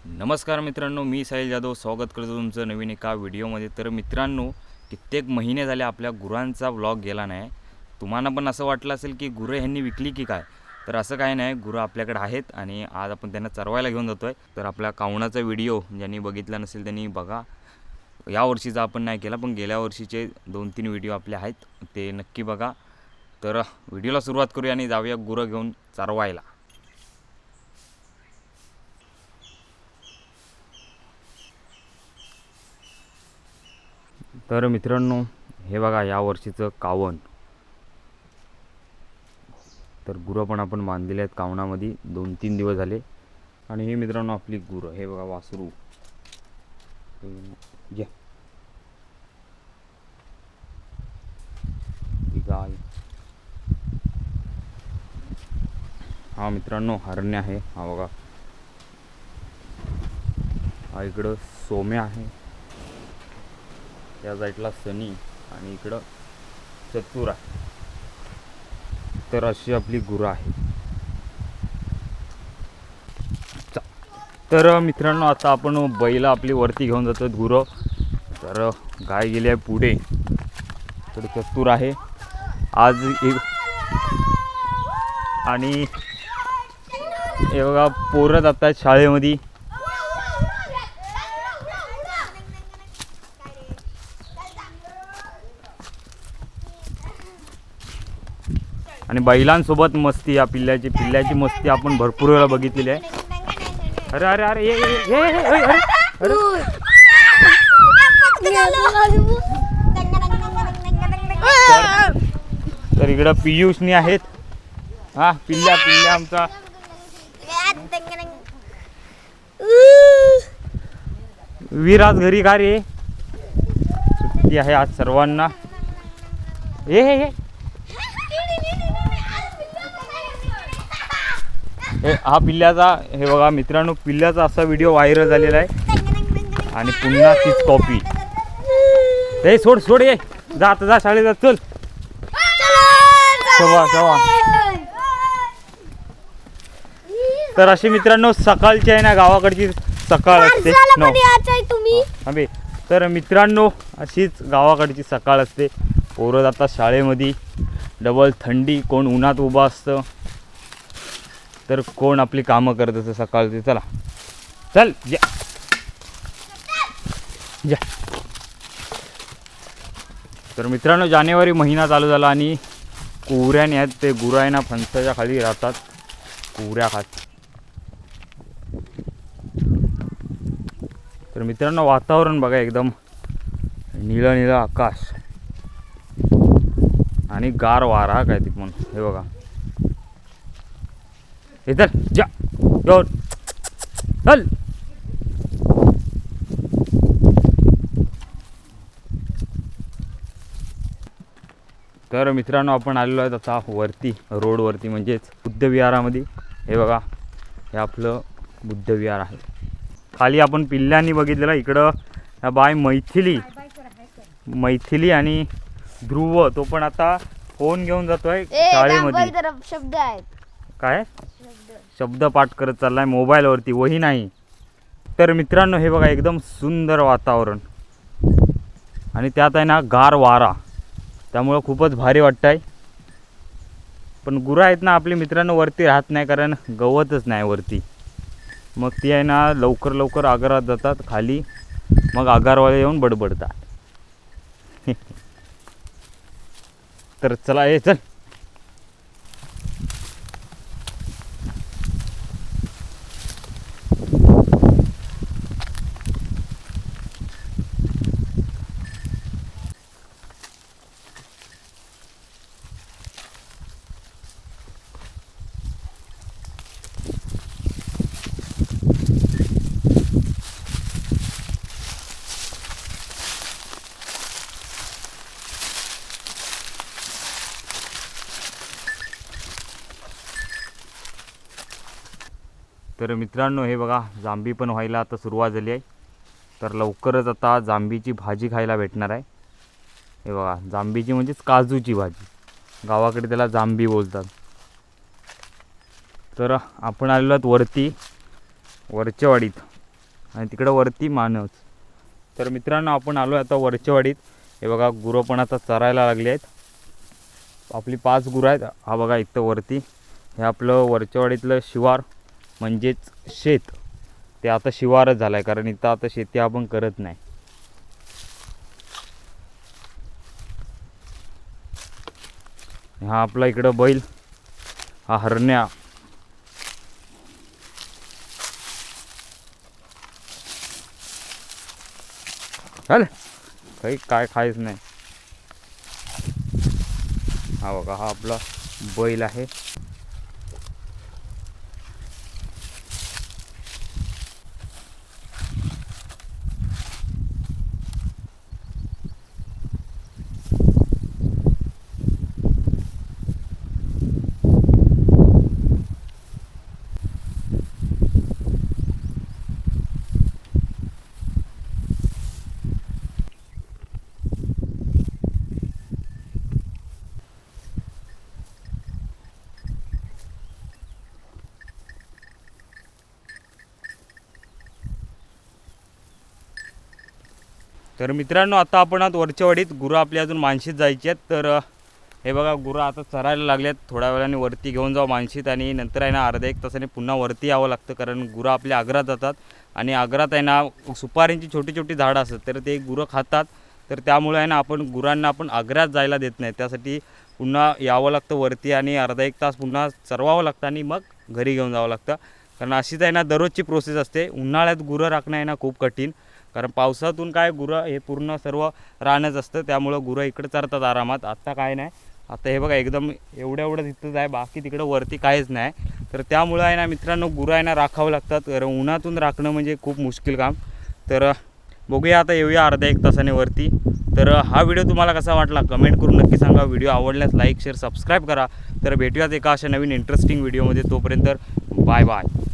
नमस्कार मित्रांनो, मी साहिल जाधव स्वागत करतो तुमचं नवीन एका व्हिडिओमध्ये। तर मित्रांनो, कित्येक महिने झाले आपल्या गुरांचा व्लॉग गेला नाही। तुम्हाला पण असं वाटलं असेल की गुरं ह्यांनी विकली की काय, तर असं काही नाही, गुरं आपल्याकडे आहेत आणि आज आपण त्यांना चरवायला घेऊन जातोय। तर आपल्या कावणाचा व्हिडिओ ज्यांनी बघितला नसेल त्यांनी बघा। या वर्षीचा आपण नाही केला, पण गेल्या वर्षीचे 2-3 व्हिडिओ आपले आहेत, ते नक्की बघा। तर व्हिडिओला सुरुवात करूया आणि जाऊया गुरं घेऊन चरवायला। तर मित्रांनो, हे बघा या वर्षीचं कावण। तर गुरं पण आपण बांधलेले आहेत कावणामध्ये 2-3 दिवस झाले। आणि हे मित्रांनो आपली गुरं, हे बघा वासरू, जे गाय। हा मित्रांनो हरण्या आहे, हा बघा। हा इकडं सोम्या आहे, त्या साईडला सनी, आणि इकडं चतुर आहे। तर अशी आपली गुरं आहे। तर मित्रांनो, आता आपण बैल आपली वरती घेऊन जातो गुरं। तर गाय गेली आहे पुढे, तर चतुर आहे आज आणि हे बघा पोरं जातात शाळेमध्ये। आणि बैलांसोबत मस्ती, या पिल्ल्याची मस्ती आपण भरपूर वेळा बघितलेली आहे। अरे अरे अरे ये ये ये अरे अरे तर इकडं पियुषनी आहेत, हा पिल्ल्या आमचा वीर आज घरी का रे, सुट्टी आहे आज सर्वांना। हे हा पिल्ल्याचा, हे बघा मित्रांनो, पिल्ल्याचा असा व्हिडिओ व्हायरल झालेला आहे आणि पुन्हा तीच कॉपी। हे सोड सोड, ये जा आता, जा शाळेत जा, चल सवा। तर अशी मित्रांनो सकाळची आहे ना, गावाकडची सकाळ असते अबे। तर मित्रांनो अशीच गावाकडची सकाळ असते, पोरं जातात शाळेमध्ये, डबल थंडी, कोण उन्हात उभा असतं, तर कोण आपली कामं करत असतं सकाळची। चला चल जा जा। तर मित्रांनो जानेवारी महिना चालू झाला आणि कुऱ्याने आहेत ते गुरं आहे ना, फणसाच्या खाली राहतात, कुऱ्या खात। तर मित्रांनो वातावरण बघा, एकदम निळं निळं आकाश आणि गार वारा काय ते पण, हे बघा। हे चल जा चल। तर मित्रांनो आपण आलेलो आहेत आता वरती, रोडवरती, म्हणजेच बुद्धविहारामध्ये। हे बघा, हे आपलं बुद्धविहार आहे। खाली आपण पिल्ल्यांनी बघितलेलं, इकडं ह्या बाय मैथिली आणि ध्रुव, तो पण आता फोन घेऊन जातोय शाळेमध्ये। शब्द आहेत काय शब्द पाठ करत चाललाय मोबाईलवरती, वही नाही। तर मित्रांनो हे बघा एकदम सुंदर वातावरण आणि त्यात आहे ना गार वारा, त्यामुळं खूपच भारी वाटतंय। पण गुरं आहेत ना आपली मित्रांनो वरती राहत नाही, कारण गवतच नाही वरती। मग ती आहे ना लवकर आगारात जातात खाली, मग आगारवाले येऊन बडबडतात। तर चला ये चल। तर मित्रांनो हे बघा जांभी पण व्हायला आता सुरुवात झाली आहे। तर लवकरच आता जांभीची भाजी खायला भेटणार आहे। हे बघा जांभीची म्हणजेच काजूची भाजी, गावाकडे त्याला जांभी बोलतात। तर आपण आलेलो आहोत वरती, वरच्या वाडीत। आणि तिकडं वरती मानस. तर मित्रांनो आपण आलो आता वरचेवाडीत. हे बघा गुरं पण आता चरायला लागली आहेत. आपली 5 गुरं आहेत. हा बघा इथं वरती हे आपलं वरचेवाडीतलं शिवार म्हणजेच शेत. ते आता शिवारच झालं आहे कारण इथं आता शेती आपण करत नाही. हा आपला इकडं बैल, हा हरण्या. चल काही काय खायच नाही. हा बघा हा आपला बैल आहे. तर मित्रांनो आता आपण आत वरचेवाडीत. गुरं आपली अजून मानशीत जायची आहेत. तर हे बघा गुरं आता चरायला लागल्यात. थोड्या वेळाने वरती घेऊन जाऊ मानशीत आणि नंतर आहे ना अर्धा 1 तासाने पुन्हा वरती यावं लागतं कारण गुरं आपल्या आग्रात जातात आणि आग्रात आहे ना सुपारींची छोटी छोटी झाडं असतात तर ते गुरं खातात. तर त्यामुळे आहे ना आपण गुरांना आपण आग्रात जायला देत नाही. त्यासाठी पुन्हा यावं लागतं वरती आणि अर्धा 1 तास पुन्हा चरवावं लागतं आणि मग घरी घेऊन जावं लागतं. कारण अशीच आहे ना दररोजची प्रोसेस असते. उन्हाळ्यात गुरं राखणं आहे ना खूप कठीण कारण पावसातून काय गुरं हे पूर्ण सर्व रानच असतं त्यामुळं गुरं इकडे चरतात आरामात. आत्ता काय नाही. आता हे बघा एकदम एवढं तिथंच आहे. बाकी तिकडं वरती काहीच नाही. तर त्यामुळं आहे ना मित्रांनो गुरं आहे ना राखावं लागतात. तर उन्हातून राखणं म्हणजे खूप मुश्किल काम. तर बघूया आता येऊया अर्धा 1 तासाने वरती. तर हा व्हिडिओ तुम्हाला कसा वाटला कमेंट करून नक्की सांगा. व्हिडिओ आवडल्यास लाईक शेअर सबस्क्राईब करा. तर भेटूयात एका अशा नवीन इंटरेस्टिंग व्हिडिओमध्ये. तोपर्यंत बाय बाय.